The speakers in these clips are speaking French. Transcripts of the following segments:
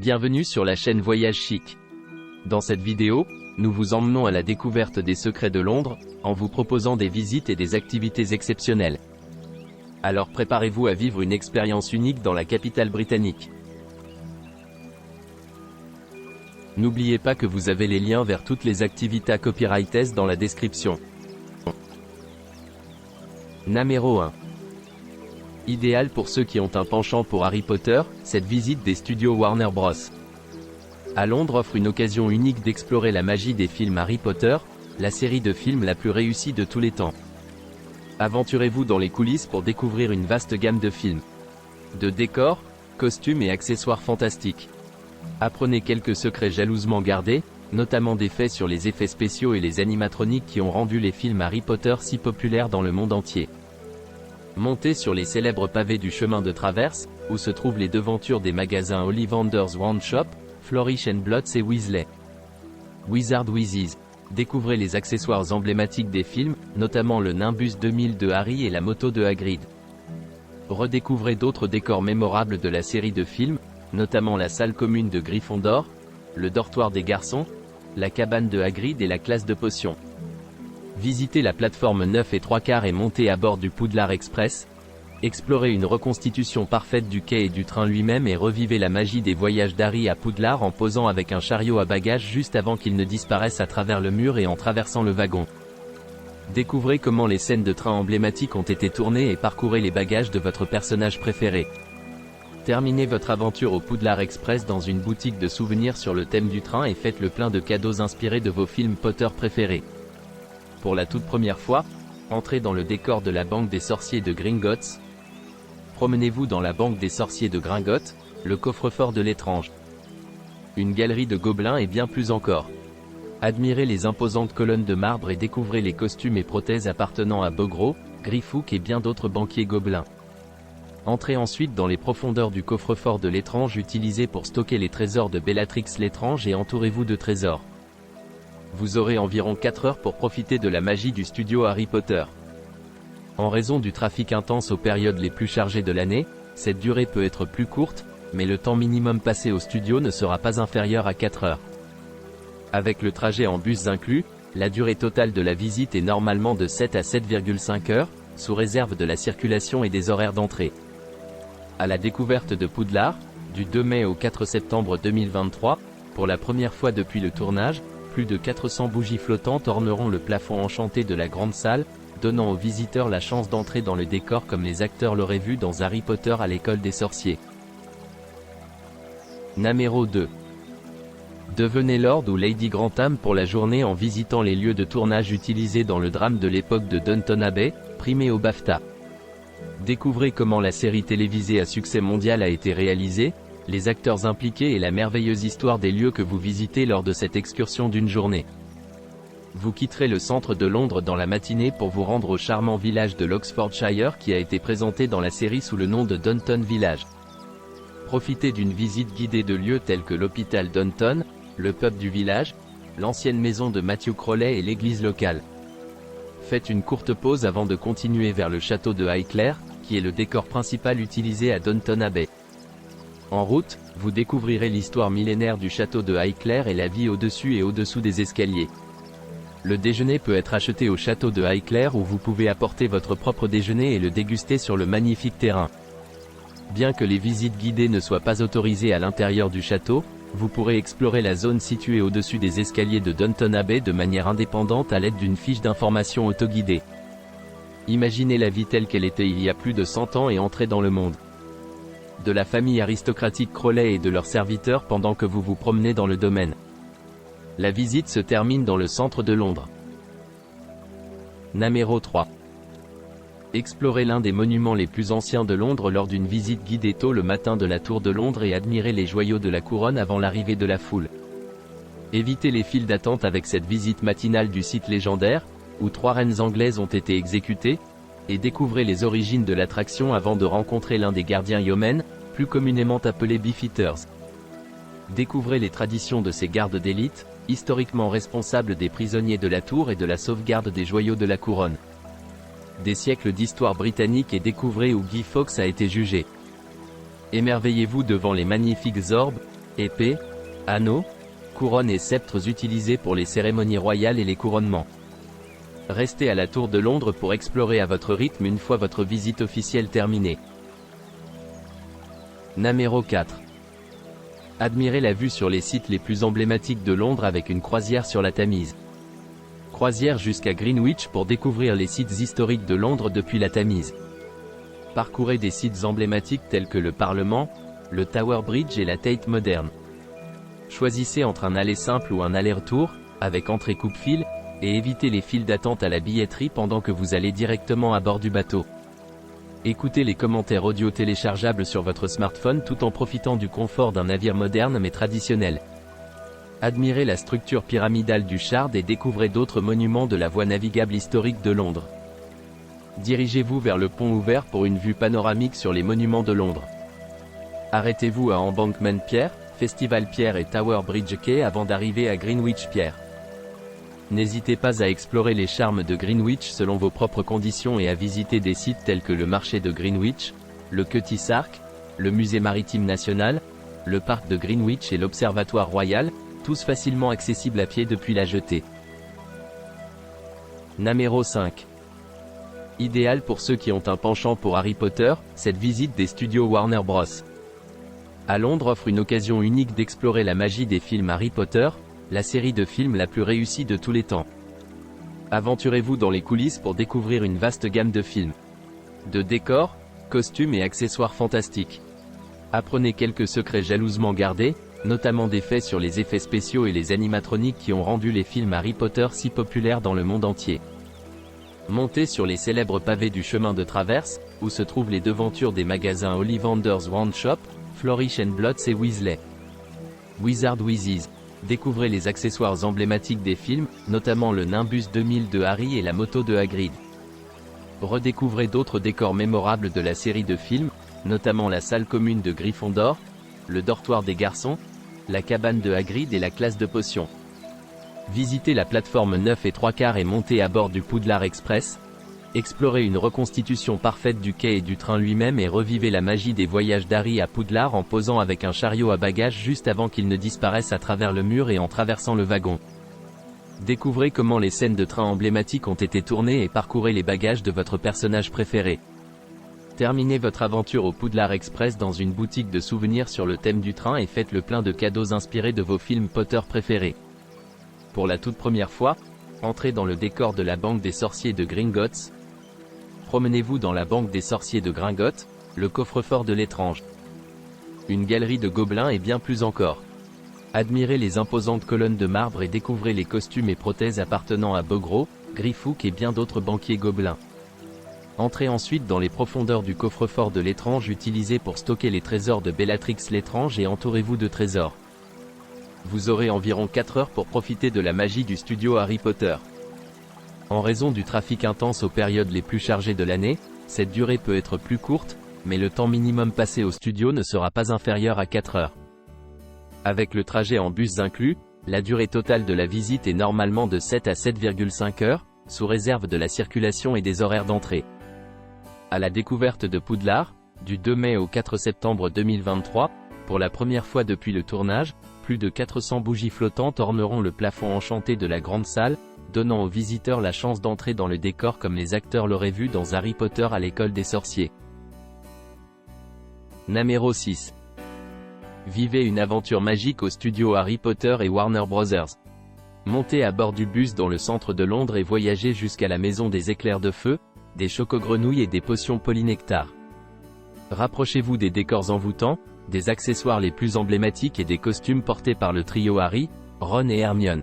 Bienvenue sur la chaîne Voyage Chic. Dans cette vidéo, nous vous emmenons à la découverte des secrets de Londres, en vous proposant des visites et des activités exceptionnelles. Alors préparez-vous à vivre une expérience unique dans la capitale britannique. N'oubliez pas que vous avez les liens vers toutes les activités copyrightées dans la description. Numéro 1. Idéal pour ceux qui ont un penchant pour Harry Potter, cette visite des studios Warner Bros. À Londres offre une occasion unique d'explorer la magie des films Harry Potter, la série de films la plus réussie de tous les temps. Aventurez-vous dans les coulisses pour découvrir une vaste gamme de films, de décors, costumes et accessoires fantastiques. Apprenez quelques secrets jalousement gardés, notamment des faits sur les effets spéciaux et les animatroniques qui ont rendu les films Harry Potter si populaires dans le monde entier. Montez sur les célèbres pavés du chemin de traverse, où se trouvent les devantures des magasins Ollivander's Wand Shop, Flourish and Blotts et Weasley. Wizard Wizzies. Découvrez les accessoires emblématiques des films, notamment le Nimbus 2000 de Harry et la moto de Hagrid. Redécouvrez d'autres décors mémorables de la série de films, notamment la salle commune de Gryffondor, le dortoir des garçons, la cabane de Hagrid et la classe de potions. Visitez la plateforme 9 et 3/4 et montez à bord du Poudlard Express. Explorez une reconstitution parfaite du quai et du train lui-même et revivez la magie des voyages d'Harry à Poudlard en posant avec un chariot à bagages juste avant qu'il ne disparaisse à travers le mur et en traversant le wagon. Découvrez comment les scènes de train emblématiques ont été tournées et parcourez les bagages de votre personnage préféré. Terminez votre aventure au Poudlard Express dans une boutique de souvenirs sur le thème du train et faites le plein de cadeaux inspirés de vos films Potter préférés. Pour la toute première fois, entrez dans le décor de la Banque des Sorciers de Gringotts. Promenez-vous dans la Banque des Sorciers de Gringotts, le coffre-fort de l'étrange, une galerie de gobelins et bien plus encore. Admirez les imposantes colonnes de marbre et découvrez les costumes et prothèses appartenant à Bogro, Griffook et bien d'autres banquiers gobelins. Entrez ensuite dans les profondeurs du coffre-fort de l'étrange utilisé pour stocker les trésors de Bellatrix l'étrange et entourez-vous de trésors. Vous aurez environ 4 heures pour profiter de la magie du studio Harry Potter. En raison du trafic intense aux périodes les plus chargées de l'année, cette durée peut être plus courte, mais le temps minimum passé au studio ne sera pas inférieur à 4 heures. Avec le trajet en bus inclus, la durée totale de la visite est normalement de 7 à 7,5 heures, sous réserve de la circulation et des horaires d'entrée. À la découverte de Poudlard, du 2 mai au 4 septembre 2023, pour la première fois depuis le tournage, plus de 400 bougies flottantes orneront le plafond enchanté de la grande salle, donnant aux visiteurs la chance d'entrer dans le décor comme les acteurs l'auraient vu dans Harry Potter à l'école des sorciers. Numéro 2. Devenez Lord ou Lady Grantham pour la journée en visitant les lieux de tournage utilisés dans le drame de l'époque de Downton Abbey, primé au BAFTA. Découvrez comment la série télévisée à succès mondial a été réalisée, les acteurs impliqués et la merveilleuse histoire des lieux que vous visitez lors de cette excursion d'une journée. Vous quitterez le centre de Londres dans la matinée pour vous rendre au charmant village de l'Oxfordshire qui a été présenté dans la série sous le nom de Downton Village. Profitez d'une visite guidée de lieux tels que l'hôpital Downton, le pub du village, l'ancienne maison de Matthew Crowley et l'église locale. Faites une courte pause avant de continuer vers le château de Highclere, qui est le décor principal utilisé à Downton Abbey. En route, vous découvrirez l'histoire millénaire du château de Highclere et la vie au-dessus et au-dessous des escaliers. Le déjeuner peut être acheté au château de Highclere où vous pouvez apporter votre propre déjeuner et le déguster sur le magnifique terrain. Bien que les visites guidées ne soient pas autorisées à l'intérieur du château, vous pourrez explorer la zone située au-dessus des escaliers de Downton Abbey de manière indépendante à l'aide d'une fiche d'information autoguidée. Imaginez la vie telle qu'elle était il y a plus de 100 ans et entrez dans le monde de la famille aristocratique Crowley et de leurs serviteurs pendant que vous vous promenez dans le domaine. La visite se termine dans le centre de Londres. Numéro 3. Explorez l'un des monuments les plus anciens de Londres lors d'une visite guidée tôt le matin de la Tour de Londres et admirez les joyaux de la couronne avant l'arrivée de la foule. Évitez les files d'attente avec cette visite matinale du site légendaire, où 3 reines anglaises ont été exécutées, et découvrez les origines de l'attraction avant de rencontrer l'un des gardiens yeomen, plus communément appelés beefeaters. Découvrez les traditions de ces gardes d'élite, historiquement responsables des prisonniers de la tour et de la sauvegarde des joyaux de la couronne. Des siècles d'histoire britannique et découvrez où Guy Fawkes a été jugé. Émerveillez-vous devant les magnifiques orbes, épées, anneaux, couronnes et sceptres utilisés pour les cérémonies royales et les couronnements. Restez à la Tour de Londres pour explorer à votre rythme une fois votre visite officielle terminée. Numéro 4. Admirez la vue sur les sites les plus emblématiques de Londres avec une croisière sur la Tamise. Croisière jusqu'à Greenwich pour découvrir les sites historiques de Londres depuis la Tamise. Parcourez des sites emblématiques tels que le Parlement, le Tower Bridge et la Tate moderne. Choisissez entre un aller simple ou un aller-retour, avec entrée coupe-fil, et évitez les files d'attente à la billetterie pendant que vous allez directement à bord du bateau. Écoutez les commentaires audio téléchargeables sur votre smartphone tout en profitant du confort d'un navire moderne mais traditionnel. Admirez la structure pyramidale du Shard et découvrez d'autres monuments de la voie navigable historique de Londres. Dirigez-vous vers le pont ouvert pour une vue panoramique sur les monuments de Londres. Arrêtez-vous à Embankment Pier, Festival Pier et Tower Bridge Quay avant d'arriver à Greenwich Pier. N'hésitez pas à explorer les charmes de Greenwich selon vos propres conditions et à visiter des sites tels que le marché de Greenwich, le Cutty Sark, le musée maritime national, le parc de Greenwich et l'observatoire royal, tous facilement accessibles à pied depuis la jetée. Numéro 5. Idéal pour ceux qui ont un penchant pour Harry Potter, cette visite des studios Warner Bros. À Londres offre une occasion unique d'explorer la magie des films Harry Potter, la série de films la plus réussie de tous les temps. Aventurez-vous dans les coulisses pour découvrir une vaste gamme de films. De décors, costumes et accessoires fantastiques. Apprenez quelques secrets jalousement gardés, notamment des faits sur les effets spéciaux et les animatroniques qui ont rendu les films Harry Potter si populaires dans le monde entier. Montez sur les célèbres pavés du chemin de traverse, où se trouvent les devantures des magasins Ollivander's Wand Shop, Flourish and Blotts et Weasley. Wizard Wizzies. Découvrez les accessoires emblématiques des films, notamment le Nimbus 2000 de Harry et la moto de Hagrid. Redécouvrez d'autres décors mémorables de la série de films, notamment la salle commune de Gryffondor, le dortoir des garçons, la cabane de Hagrid et la classe de potions. Visitez la plateforme 9 et 3/4 et montez à bord du Poudlard Express. Explorez une reconstitution parfaite du quai et du train lui-même et revivez la magie des voyages d'Harry à Poudlard en posant avec un chariot à bagages juste avant qu'il ne disparaisse à travers le mur et en traversant le wagon. Découvrez comment les scènes de train emblématiques ont été tournées et parcourez les bagages de votre personnage préféré. Terminez votre aventure au Poudlard Express dans une boutique de souvenirs sur le thème du train et faites le plein de cadeaux inspirés de vos films Potter préférés. Pour la toute première fois, entrez dans le décor de la Banque des Sorciers de Gringotts. Promenez-vous dans la Banque des Sorciers de Gringotts, le coffre-fort de l'étrange. Une galerie de gobelins et bien plus encore. Admirez les imposantes colonnes de marbre et découvrez les costumes et prothèses appartenant à Bogro, Griffook et bien d'autres banquiers gobelins. Entrez ensuite dans les profondeurs du coffre-fort de l'étrange utilisé pour stocker les trésors de Bellatrix l'étrange et entourez-vous de trésors. Vous aurez environ 4 heures pour profiter de la magie du studio Harry Potter. En raison du trafic intense aux périodes les plus chargées de l'année, cette durée peut être plus courte, mais le temps minimum passé au studio ne sera pas inférieur à 4 heures. Avec le trajet en bus inclus, la durée totale de la visite est normalement de 7 à 7,5 heures, sous réserve de la circulation et des horaires d'entrée. À la découverte de Poudlard, du 2 mai au 4 septembre 2023, pour la première fois depuis le tournage, plus de 400 bougies flottantes orneront le plafond enchanté de la grande salle, donnant aux visiteurs la chance d'entrer dans le décor comme les acteurs l'auraient vu dans Harry Potter à l'école des sorciers. Numéro 6. Vivez une aventure magique au studio Harry Potter et Warner Bros. Montez à bord du bus dans le centre de Londres et voyagez jusqu'à la maison des éclairs de feu, des chocogrenouilles et des potions polynectar. Rapprochez-vous des décors envoûtants, des accessoires les plus emblématiques et des costumes portés par le trio Harry, Ron et Hermione.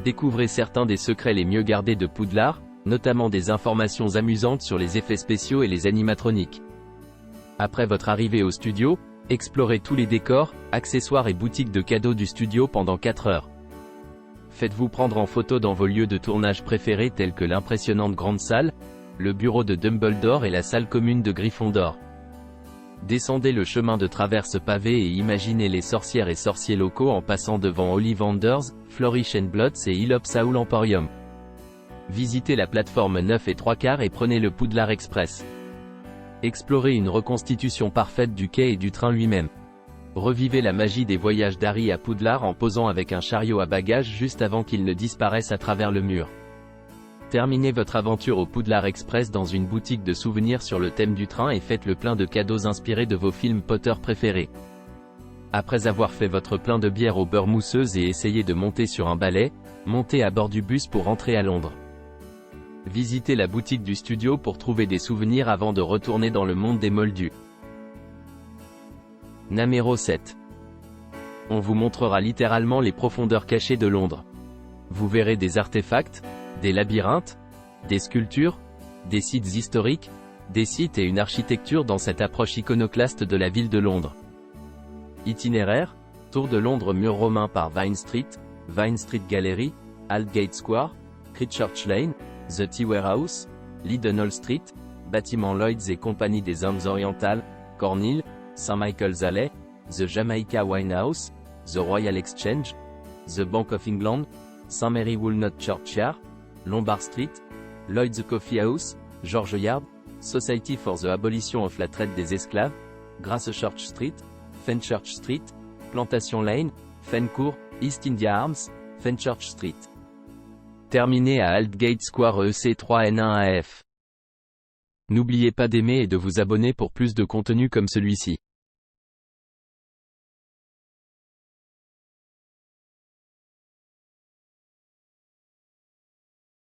Découvrez certains des secrets les mieux gardés de Poudlard, notamment des informations amusantes sur les effets spéciaux et les animatroniques. Après votre arrivée au studio, explorez tous les décors, accessoires et boutiques de cadeaux du studio pendant 4 heures. Faites-vous prendre en photo dans vos lieux de tournage préférés tels que l'impressionnante grande salle, le bureau de Dumbledore et la salle commune de Gryffondor. Descendez le chemin de traverse pavé et imaginez les sorcières et sorciers locaux en passant devant Ollivander's, Flourish and Blotts et Hilops Hall Emporium. Visitez la plateforme 9 et 3/4 et prenez le Poudlard Express. Explorez une reconstitution parfaite du quai et du train lui-même. Revivez la magie des voyages d'Harry à Poudlard en posant avec un chariot à bagages juste avant qu'il ne disparaisse à travers le mur. Terminez votre aventure au Poudlard Express dans une boutique de souvenirs sur le thème du train et faites le plein de cadeaux inspirés de vos films Potter préférés. Après avoir fait votre plein de bière au beurre mousseuse et essayé de monter sur un balai, montez à bord du bus pour rentrer à Londres. Visitez la boutique du studio pour trouver des souvenirs avant de retourner dans le monde des Moldus. Numéro 7. On vous montrera littéralement les profondeurs cachées de Londres. Vous verrez des artefacts, des labyrinthes, des sculptures, des sites historiques, des sites et une architecture dans cette approche iconoclaste de la ville de Londres. Itinéraire, Tour de Londres mur romain par Vine Street Gallery, Aldgate Square, Christchurch Lane, The Tea Warehouse, Leadenhall Street, bâtiment Lloyds et compagnie des Indes orientales, Cornhill, St Michael's Alley, The Jamaica Wine House, The Royal Exchange, The Bank of England, St Mary Walnut Churchyard, Lombard Street, Lloyd's Coffee House, George Yard, Society for the Abolition of la traite des esclaves, Gracechurch Street, Fenchurch Street, Plantation Lane, Fencourt, East India Arms, Fenchurch Street. Terminé à Aldgate Square EC3N1AF. N'oubliez pas d'aimer et de vous abonner pour plus de contenu comme celui-ci.